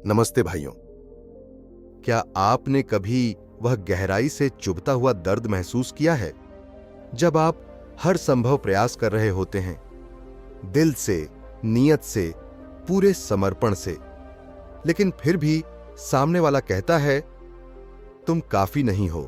नमस्ते भाइयों। क्या आपने कभी वह गहराई से चुभता हुआ दर्द महसूस किया है जब आप हर संभव प्रयास कर रहे होते हैं, दिल से, नियत से, पूरे समर्पण से, लेकिन फिर भी सामने वाला कहता है तुम काफी नहीं हो।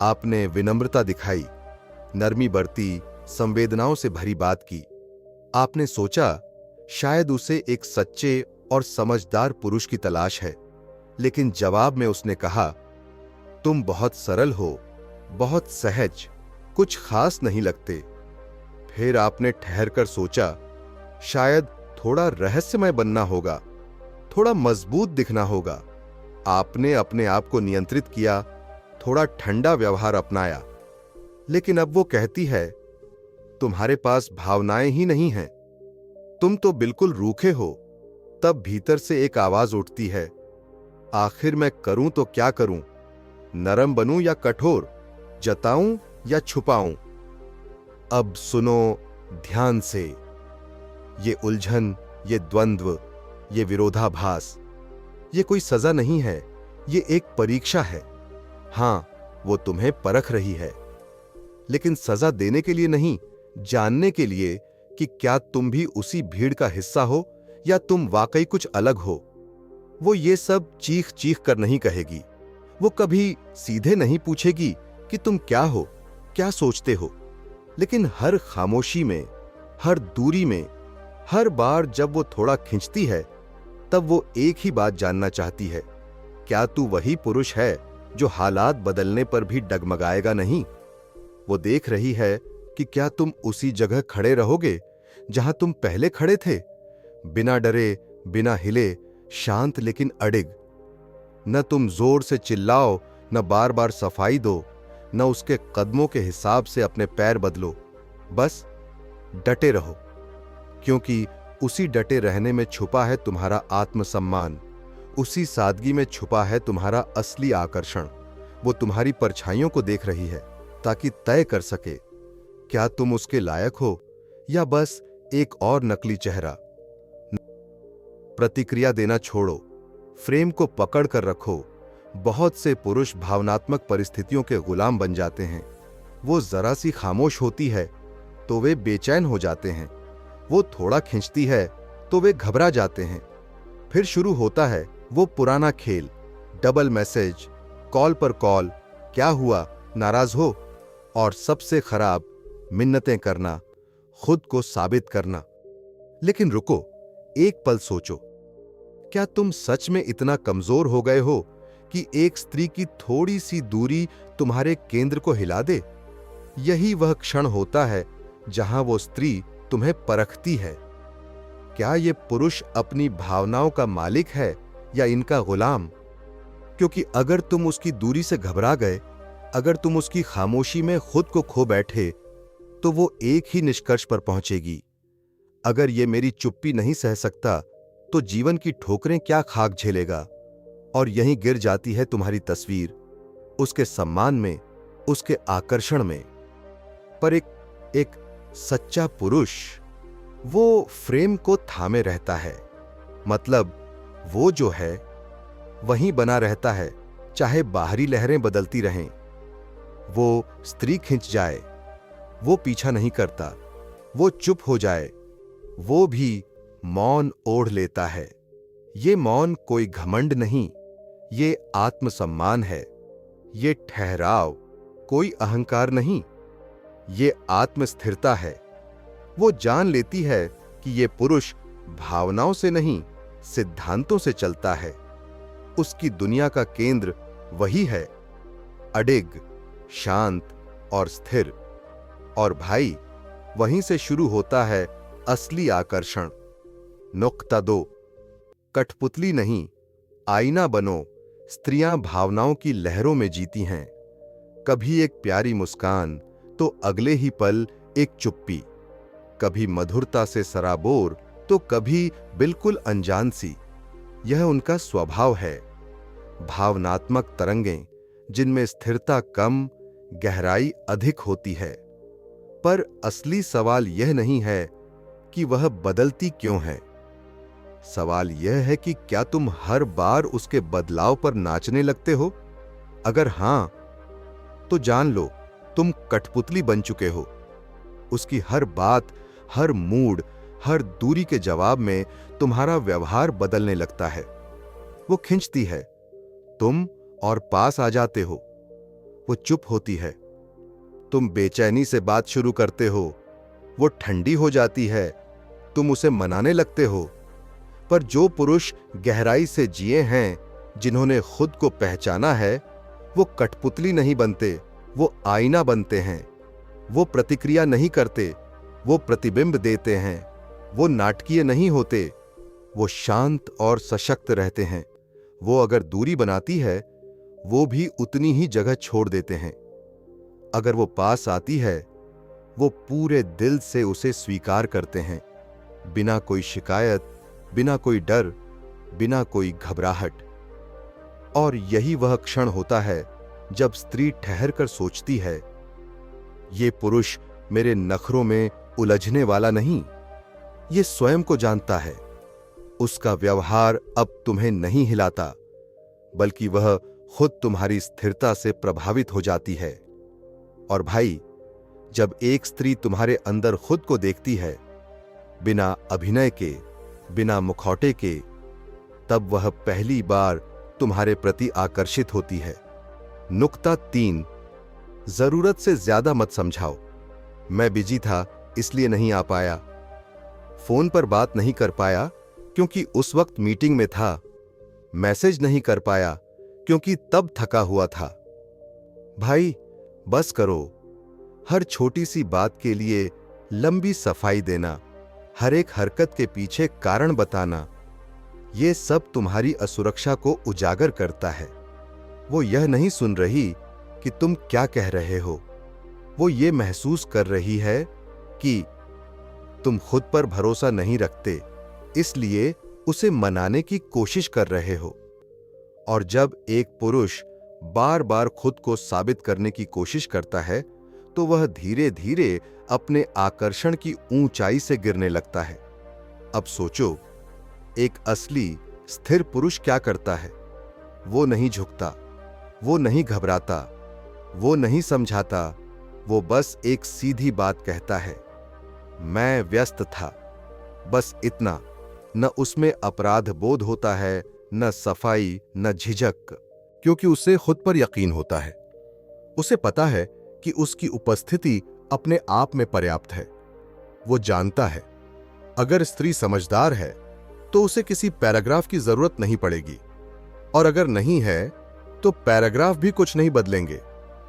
आपने विनम्रता दिखाई, नरमी बरती, संवेदनाओं से भरी बात की। आपने सोचा शायद उसे एक सच्चे और समझदार पुरुष की तलाश है, लेकिन जवाब में उसने कहा तुम बहुत सरल हो, बहुत सहज, कुछ खास नहीं लगते। फिर आपने ठहरकर सोचा शायद थोड़ा रहस्यमय बनना होगा, थोड़ा मजबूत दिखना होगा। आपने अपने आप को नियंत्रित किया, थोड़ा ठंडा व्यवहार अपनाया, लेकिन अब वो कहती है तुम्हारे पास भावनाएं ही नहीं हैं, तुम तो बिल्कुल रूखे हो। तब भीतर से एक आवाज उठती है, आखिर मैं करूं तो क्या करूं? नरम बनूं या कठोर, जताऊं या छुपाऊं? अब सुनो ध्यान से। ये उलझन, ये द्वंद्व, ये विरोधाभास, ये कोई सजा नहीं है, ये एक परीक्षा है। हां, वो तुम्हें परख रही है, लेकिन सजा देने के लिए नहीं, जानने के लिए कि क्या तुम भी उसी भीड़ का हिस्सा हो या तुम वाकई कुछ अलग हो। वो ये सब चीख चीख कर नहीं कहेगी, वो कभी सीधे नहीं पूछेगी कि तुम क्या हो, क्या सोचते हो, लेकिन हर खामोशी में, हर दूरी में, हर बार जब वो थोड़ा खिंचती है, तब वो एक ही बात जानना चाहती है, क्या तू वही पुरुष है जो हालात बदलने पर भी डगमगाएगा नहीं? वो देख रही है कि क्या तुम उसी जगह खड़े रहोगे जहां तुम पहले खड़े थे, बिना डरे, बिना हिले, शांत लेकिन अडिग। न तुम जोर से चिल्लाओ, न बार बार सफाई दो, न उसके कदमों के हिसाब से अपने पैर बदलो, बस डटे रहो, क्योंकि उसी डटे रहने में छुपा है तुम्हारा आत्मसम्मान, उसी सादगी में छुपा है तुम्हारा असली आकर्षण। वो तुम्हारी परछाइयों को देख रही है ताकि तय कर सके क्या तुम उसके लायक हो या बस एक और नकली चेहरा। प्रतिक्रिया देना छोड़ो, फ्रेम को पकड़ कर रखो। बहुत से पुरुष भावनात्मक परिस्थितियों के गुलाम बन जाते हैं। वो जरा सी खामोश होती है तो वे बेचैन हो जाते हैं, वो थोड़ा खिंचती है तो वे घबरा जाते हैं। फिर शुरू होता है वो पुराना खेल, डबल मैसेज, कॉल पर कॉल, क्या हुआ, नाराज हो, और सबसे खराब मिन्नतें करना, खुद को साबित करना। लेकिन रुको, एक पल सोचो, क्या तुम सच में इतना कमजोर हो गए हो कि एक स्त्री की थोड़ी सी दूरी तुम्हारे केंद्र को हिला दे? यही वह क्षण होता है जहां वो स्त्री तुम्हें परखती है। क्या ये पुरुष अपनी भावनाओं का मालिक है या इनका गुलाम? क्योंकि अगर तुम उसकी दूरी से घबरा गए, अगर तुम उसकी खामोशी में खुद को खो बैठे, तो वो एक ही निष्कर्ष पर पहुंचेगी, अगर ये मेरी चुप्पी नहीं सह सकता तो जीवन की ठोकरें क्या खाक झेलेगा। और यहीं गिर जाती है तुम्हारी तस्वीर, उसके सम्मान में, उसके आकर्षण में। पर एक सच्चा पुरुष वो फ्रेम को थामे रहता है, मतलब वो जो है वहीं बना रहता है, चाहे बाहरी लहरें बदलती रहें। वो स्त्री खिंच जाए, वो पीछा नहीं करता, वो चुप हो जाए, वो भी मौन ओढ़ लेता है। ये मौन कोई घमंड नहीं, ये आत्मसम्मान है। ये ठहराव कोई अहंकार नहीं, ये आत्मस्थिरता है। वो जान लेती है कि ये पुरुष भावनाओं से नहीं, सिद्धांतों से चलता है। उसकी दुनिया का केंद्र वही है, अडिग, शांत और स्थिर। और भाई, वहीं से शुरू होता है असली आकर्षण। नुक्ता 2, कठपुतली नहीं, आईना बनो। स्त्रियां भावनाओं की लहरों में जीती हैं, कभी एक प्यारी मुस्कान तो अगले ही पल एक चुप्पी, कभी मधुरता से सराबोर तो कभी बिल्कुल अनजान सी। यह उनका स्वभाव है। भावनात्मक तरंगें जिनमें स्थिरता कम, गहराई अधिक होती है। पर असली सवाल यह नहीं है कि वह बदलती क्यों है, सवाल यह है कि क्या तुम हर बार उसके बदलाव पर नाचने लगते हो? अगर हां, तो जान लो तुम कठपुतली बन चुके हो। उसकी हर बात, हर मूड, हर दूरी के जवाब में तुम्हारा व्यवहार बदलने लगता है। वो खिंचती है, तुम और पास आ जाते हो। वो चुप होती है, तुम बेचैनी से बात शुरू करते हो। वो ठंडी हो जाती है, तुम उसे मनाने लगते हो। पर जो पुरुष गहराई से जिए हैं, जिन्होंने खुद को पहचाना है, वो कठपुतली नहीं बनते, वो आईना बनते हैं। वो प्रतिक्रिया नहीं करते, वो प्रतिबिंब देते हैं। वो नाटकीय नहीं होते, वो शांत और सशक्त रहते हैं। वो अगर दूरी बनाती है, वो भी उतनी ही जगह छोड़ देते हैं। अगर वो पास आती है, वो पूरे दिल से उसे स्वीकार करते हैं, बिना कोई शिकायत, बिना कोई डर, बिना कोई घबराहट। और यही वह क्षण होता है जब स्त्री ठहर कर सोचती है, ये पुरुष मेरे नखरों में उलझने वाला नहीं, ये स्वयं को जानता है। उसका व्यवहार अब तुम्हें नहीं हिलाता, बल्कि वह खुद तुम्हारी स्थिरता से प्रभावित हो जाती है। और भाई, जब एक स्त्री तुम्हारे अंदर खुद को देखती है, बिना अभिनय के, बिना मुखौटे के, तब वह पहली बार तुम्हारे प्रति आकर्षित होती है। नुक्ता 3, जरूरत से ज्यादा मत समझाओ। मैं बिजी था इसलिए नहीं आ पाया। फोन पर बात नहीं कर पाया क्योंकि उस वक्त मीटिंग में था। मैसेज नहीं कर पाया क्योंकि तब थका हुआ था। भाई, बस करो। हर छोटी सी बात के लिए लंबी सफाई देना, हर एक हरकत के पीछे कारण बताना, ये सब तुम्हारी असुरक्षा को उजागर करता है। वो यह नहीं सुन रही कि तुम क्या कह रहे हो। वो ये महसूस कर रही है कि तुम खुद पर भरोसा नहीं रखते, इसलिए उसे मनाने की कोशिश कर रहे हो। और जब एक पुरुष बार बार खुद को साबित करने की कोशिश करता है, तो वह धीरे धीरे अपने आकर्षण की ऊंचाई से गिरने लगता है। अब सोचो, एक असली स्थिर पुरुष क्या करता है? वो नहीं झुकता, वो नहीं घबराता, वो नहीं समझाता, वो बस एक सीधी बात कहता है, मैं व्यस्त था, बस इतना। न उसमें अपराध बोध होता है, न सफाई, न झिझक, क्योंकि उसे खुद पर यकीन होता है। उसे पता है कि उसकी उपस्थिति अपने आप में पर्याप्त है। वो जानता है, अगर स्त्री समझदार है तो उसे किसी पैराग्राफ की जरूरत नहीं पड़ेगी, और अगर नहीं है तो पैराग्राफ भी कुछ नहीं बदलेंगे।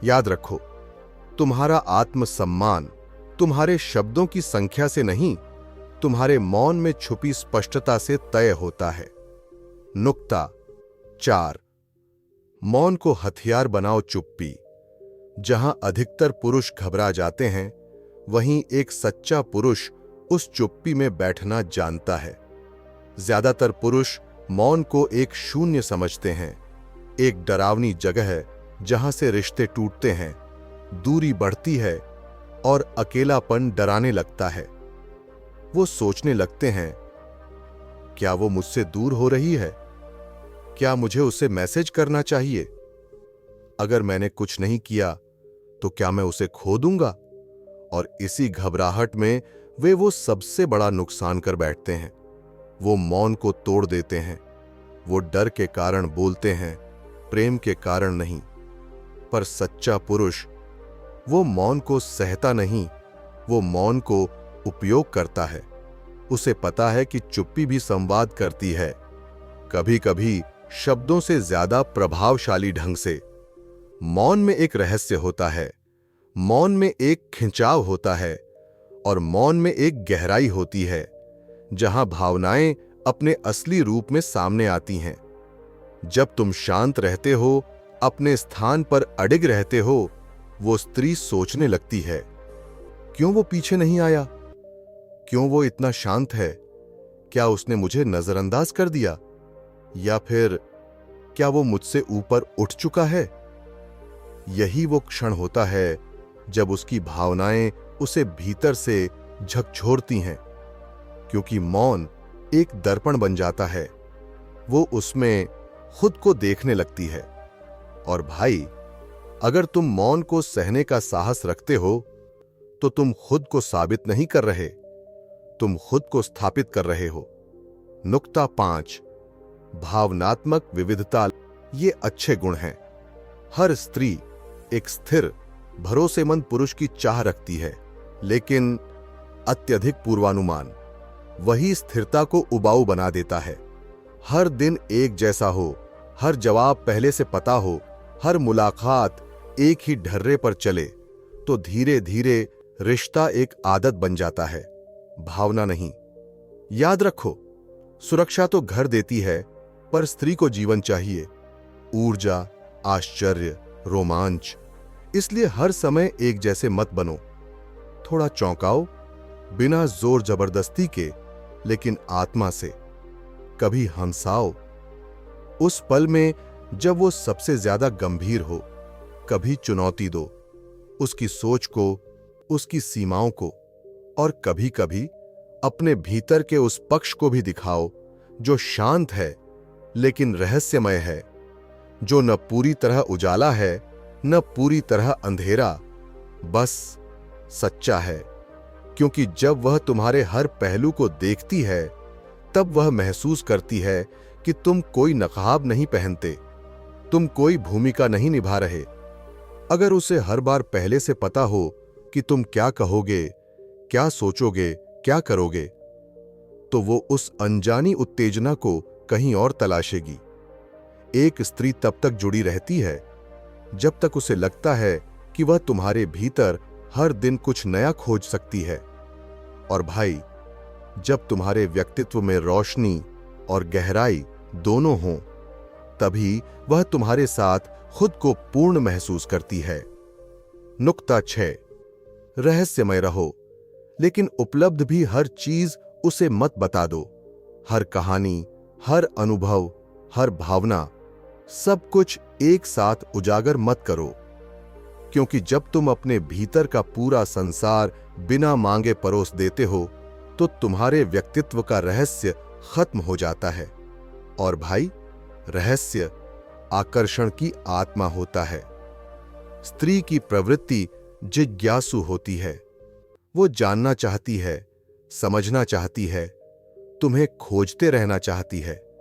याद रखो, तुम्हारा आत्मसम्मान तुम्हारे शब्दों की संख्या से नहीं, तुम्हारे मौन में छुपी स्पष्टता से तय होता है। नुक्ता 4, मौन को हथियार बनाओ चुप्पी। जहां अधिकतर पुरुष घबरा जाते हैं, वहीं एक सच्चा पुरुष उस चुप्पी में बैठना जानता है। ज्यादातर पुरुष मौन को एक शून्य समझते हैं, एक डरावनी जगह है जहां से रिश्ते टूटते हैं, दूरी बढ़ती है और अकेलापन डराने लगता है। वो सोचने लगते हैं, क्या वो मुझसे दूर हो रही है? क्या मुझे उसे मैसेज करना चाहिए? अगर मैंने कुछ नहीं किया तो क्या मैं उसे खो दूंगा? और इसी घबराहट में वे वो सबसे बड़ा नुकसान कर बैठते हैं। वो मौन को तोड़ देते हैं। वो डर के कारण बोलते हैं, प्रेम के कारण नहीं। पर सच्चा पुरुष वो मौन को सहता नहीं, वो मौन को उपयोग करता है। उसे पता है कि चुप्पी भी संवाद करती है, कभी कभी शब्दों से ज्यादा प्रभावशाली ढंग से। मौन में एक रहस्य होता है, मौन में एक खिंचाव होता है, और मौन में एक गहराई होती है, जहां भावनाएं अपने असली रूप में सामने आती हैं। जब तुम शांत रहते हो, अपने स्थान पर अडिग रहते हो, वो स्त्री सोचने लगती है, क्यों वो पीछे नहीं आया? क्यों वो इतना शांत है? क्या उसने मुझे नजरअंदाज कर दिया? या फिर क्या वो मुझसे ऊपर उठ चुका है? यही वो क्षण होता है जब उसकी भावनाएं उसे भीतर से झकझोरती हैं, क्योंकि मौन एक दर्पण बन जाता है। वो उसमें खुद को देखने लगती है। और भाई, अगर तुम मौन को सहने का साहस रखते हो तो तुम खुद को साबित नहीं कर रहे, तुम खुद को स्थापित कर रहे हो। नुक्ता 5, भावनात्मक विविधता। ये अच्छे गुण हैं। हर स्त्री एक स्थिर, भरोसेमंद पुरुष की चाह रखती है, लेकिन अत्यधिक पूर्वानुमान वही स्थिरता को उबाऊ बना देता है। हर दिन एक जैसा हो, हर जवाब पहले से पता हो, हर मुलाकात एक ही ढर्रे पर चले तो धीरे धीरे रिश्ता एक आदत बन जाता है, भावना नहीं। याद रखो, सुरक्षा तो घर देती है, पर स्त्री को जीवन चाहिए, ऊर्जा, आश्चर्य, रोमांच। इसलिए हर समय एक जैसे मत बनो। थोड़ा चौंकाओ, बिना जोर जबरदस्ती के, लेकिन आत्मा से। कभी हंसाओ, उस पल में जब वो सबसे ज्यादा गंभीर हो। कभी चुनौती दो, उसकी सोच को, उसकी सीमाओं को। और कभी कभी अपने भीतर के उस पक्ष को भी दिखाओ जो शांत है लेकिन रहस्यमय है, जो न पूरी तरह उजाला है न पूरी तरह अंधेरा, बस सच्चा है। क्योंकि जब वह तुम्हारे हर पहलू को देखती है, तब वह महसूस करती है कि तुम कोई नकाब नहीं पहनते, तुम कोई भूमिका नहीं निभा रहे। अगर उसे हर बार पहले से पता हो कि तुम क्या कहोगे, क्या सोचोगे, क्या करोगे, तो वो उस अनजानी उत्तेजना को कहीं और तलाशेगी। एक स्त्री तब तक जुड़ी रहती है जब तक उसे लगता है कि वह तुम्हारे भीतर हर दिन कुछ नया खोज सकती है। और भाई, जब तुम्हारे व्यक्तित्व में रोशनी और गहराई दोनों हों, तभी वह तुम्हारे साथ खुद को पूर्ण महसूस करती है। नुक्ता 6, रहस्यमय रहो, लेकिन उपलब्ध भी हर चीज उसे मत बता दो। हर कहानी, हर अनुभव, हर भावना, सब कुछ एक साथ उजागर मत करो। क्योंकि जब तुम अपने भीतर का पूरा संसार बिना मांगे परोस देते हो, तो तुम्हारे व्यक्तित्व का रहस्य खत्म हो जाता है। और भाई, रहस्य आकर्षण की आत्मा होता है। स्त्री की प्रवृत्ति जिज्ञासु होती है। वो जानना चाहती है, समझना चाहती है, तुम्हें खोजते रहना चाहती है।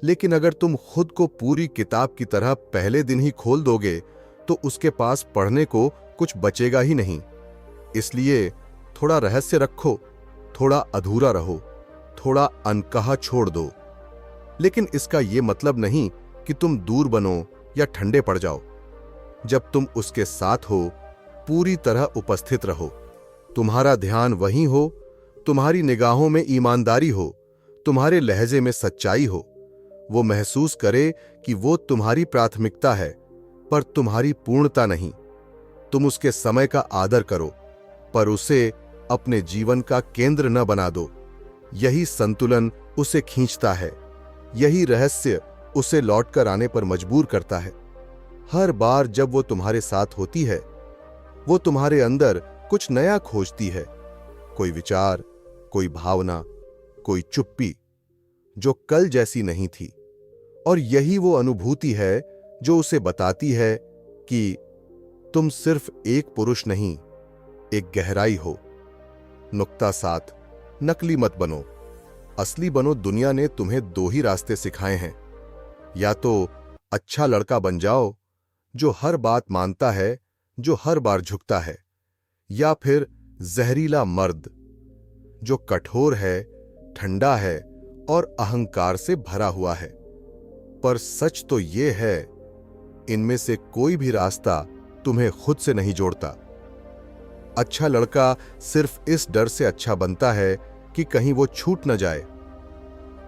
लेकिन अगर तुम खुद को पूरी किताब की तरह पहले दिन ही खोल दोगे, तो उसके पास पढ़ने को कुछ बचेगा ही नहीं। इसलिए थोड़ा रहस्य रखो, थोड़ा अधूरा रहो, थोड़ा अनकहा छोड़ दो। लेकिन इसका यह मतलब नहीं कि तुम दूर बनो या ठंडे पड़ जाओ। जब तुम उसके साथ हो, पूरी तरह उपस्थित रहो। तुम्हारा ध्यान वहीं हो, तुम्हारी निगाहों में ईमानदारी हो, तुम्हारे लहजे में सच्चाई हो। वो महसूस करे कि वो तुम्हारी प्राथमिकता है, पर तुम्हारी पूर्णता नहीं। तुम उसके समय का आदर करो, पर उसे अपने जीवन का केंद्र न बना दो। यही संतुलन उसे खींचता है, यही रहस्य उसे लौटकर आने पर मजबूर करता है। हर बार जब वो तुम्हारे साथ होती है, वो तुम्हारे अंदर कुछ नया खोजती है। कोई विचार, कोई भावना, कोई चुप्पी जो कल जैसी नहीं थी। और यही वो अनुभूति है जो उसे बताती है कि तुम सिर्फ एक पुरुष नहीं, एक गहराई हो। नुक्ता 7, नकली मत बनो, असली बनो। दुनिया ने तुम्हें दो ही रास्ते सिखाए हैं। या तो अच्छा लड़का बन जाओ जो हर बात मानता है, जो हर बार झुकता है, या फिर जहरीला मर्द जो कठोर है, ठंडा है और अहंकार से भरा हुआ है। पर सच तो यह है, इनमें से कोई भी रास्ता तुम्हें खुद से नहीं जोड़ता। अच्छा लड़का सिर्फ इस डर से अच्छा बनता है कि कहीं वो छूट न जाए,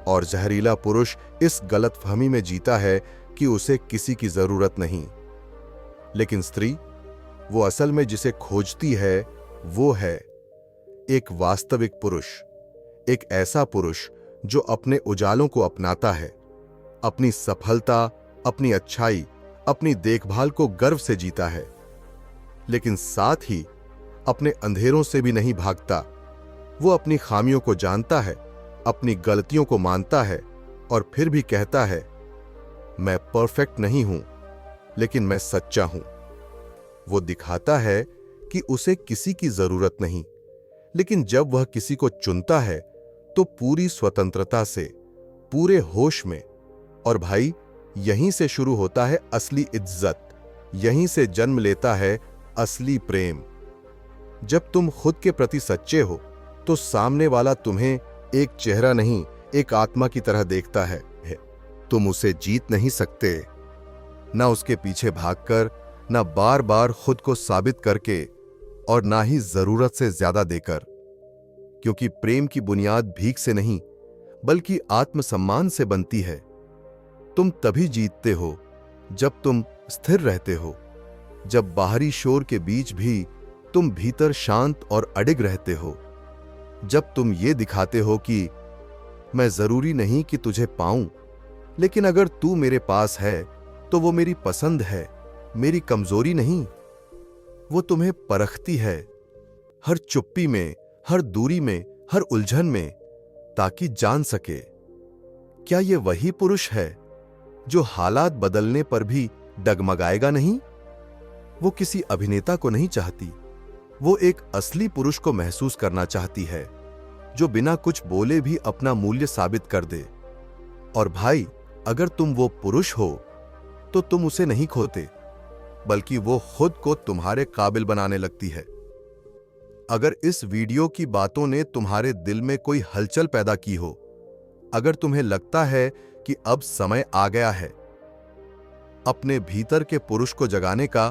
और जहरीला पुरुष इस गलतफहमी में जीता है कि उसे किसी की जरूरत नहीं। लेकिन स्त्री, वो असल में जिसे खोजती है, वो है एक वास्तविक पुरुष, एक ऐसा पुरुष जो अपने उजालों को अपनाता है, अपनी सफलता, अपनी अच्छाई, अपनी देखभाल को गर्व से जीता है, लेकिन साथ ही अपने अंधेरों से भी नहीं भागता। वो अपनी खामियों को जानता है, अपनी गलतियों को मानता है और फिर भी कहता है, मैं परफेक्ट नहीं हूं, लेकिन मैं सच्चा हूं। वो दिखाता है कि उसे किसी की जरूरत नहीं, लेकिन जब वह किसी को चुनता है तो पूरी स्वतंत्रता से, पूरे होश में। और भाई, यहीं से शुरू होता है असली इज्जत, यहीं से जन्म लेता है असली प्रेम। जब तुम खुद के प्रति सच्चे हो तो सामने वाला तुम्हें एक चेहरा नहीं, एक आत्मा की तरह देखता है। तुम उसे जीत नहीं सकते, ना उसके पीछे भागकर, ना बार बार खुद को साबित करके, और ना ही जरूरत से ज्यादा देकर। क्योंकि प्रेम की बुनियाद भीख से नहीं, बल्कि आत्मसम्मान से बनती है। तुम तभी जीतते हो जब तुम स्थिर रहते हो, जब बाहरी शोर के बीच भी तुम भीतर शांत और अडिग रहते हो, जब तुम ये दिखाते हो कि मैं जरूरी नहीं कि तुझे पाऊं, लेकिन अगर तू मेरे पास है तो वो मेरी पसंद है, मेरी कमजोरी नहीं। वो तुम्हें परखती है, हर चुप्पी में, हर दूरी में, हर उलझन में, ताकि जान सके क्या ये वही पुरुष है जो हालात बदलने पर भी डगमगाएगा नहीं। वो किसी अभिनेता को नहीं चाहती, वो एक असली पुरुष को महसूस करना चाहती है, जो बिना कुछ बोले भी अपना मूल्य साबित कर दे। और भाई, अगर तुम वो पुरुष हो तो तुम उसे नहीं खोते, बल्कि वो खुद को तुम्हारे काबिल बनाने लगती है। अगर इस वीडियो की बातों ने तुम्हारे दिल में कोई हलचल पैदा की हो, अगर तुम्हें लगता है कि अब समय आ गया है अपने भीतर के पुरुष को जगाने का,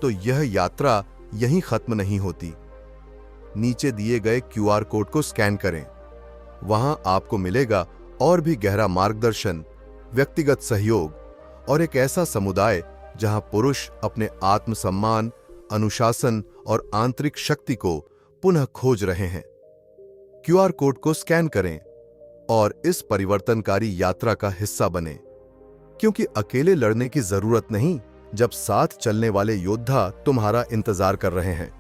तो यह यात्रा यहीं खत्म नहीं होती। नीचे दिए गए QR कोड को स्कैन करें। वहां आपको मिलेगा और भी गहरा मार्गदर्शन, व्यक्तिगत सहयोग और एक ऐसा समुदाय जहां पुरुष अपने आत्मसम्मान, अनुशासन और आंतरिक शक्ति को पुनः खोज रहे हैं। QR कोड को स्कैन करें और इस परिवर्तनकारी यात्रा का हिस्सा बने, क्योंकि अकेले लड़ने की जरूरत नहीं, जब साथ चलने वाले योद्धा तुम्हारा इंतजार कर रहे हैं।